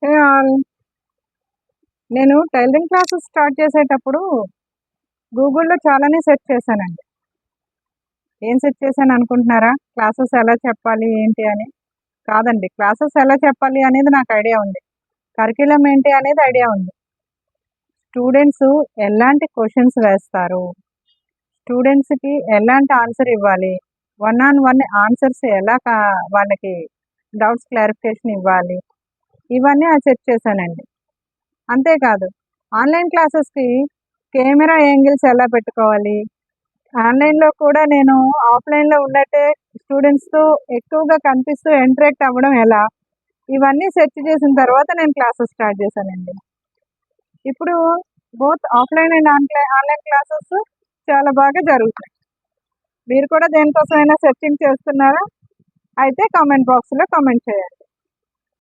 Hey all! నేను tailoring classes start చేసేటప్పుడు గూగుల్‌లో చాలానే సెర్చ్ చేశానండి. ఏం సెర్చ్ చేశాననుకుంటున్నారా? క్లాసెస్ ఎలా చెప్పాలి ఏంటి అని? కాదండి. క్లాసెస్ ఎలా చెప్పాలి అనేది నాకు ఐడియా ఉంది. కరిక్యులమ్ ఏంటి అనేది ఐడియా ఉంది. స్టూడెంట్సు ఎలాంటి క్వెషన్స్ వేస్తారు? స్టూడెంట్స్‌కి ఎలాంటి ఆన్సర్ ఇవ్వాలి? వన్ ఆన్ వన్ ఆన్సర్స్ ఎలా వాళ్ళకి డౌట్స్ క్లారిఫికేషన్ ఇవ్వాలి? ఇవన్నీ సెర్చ్ చేశానండి. అంతేకాదు ఆన్‌లైన్ క్లాసెస్‌కి కెమెరా యాంగిల్స్ ఎలా పెట్టుకోవాలి? ఆన్‌లైన్‌లో కూడా నేను ఆఫ్‌లైన్‌లో ఉన్నట్టే స్టూడెంట్స్‌తో ఎక్కువగా కనిపిస్తూ ఇంటరాక్ట్ అవ్వడం ఎలా? ఇవన్నీ సెర్చ్ చేసిన తర్వాత నేను క్లాసెస్ స్టార్ట్ చేశానండి. ఇప్పుడు both offline and online classes చాలా బాగా జరుగుతున్నాయి. మీరు కూడా దేనికోసమైనా సెర్చింగ్ చేస్తున్నారా? అయితే కామెంట్ బాక్స్‌లో కామెంట్ చేయండి.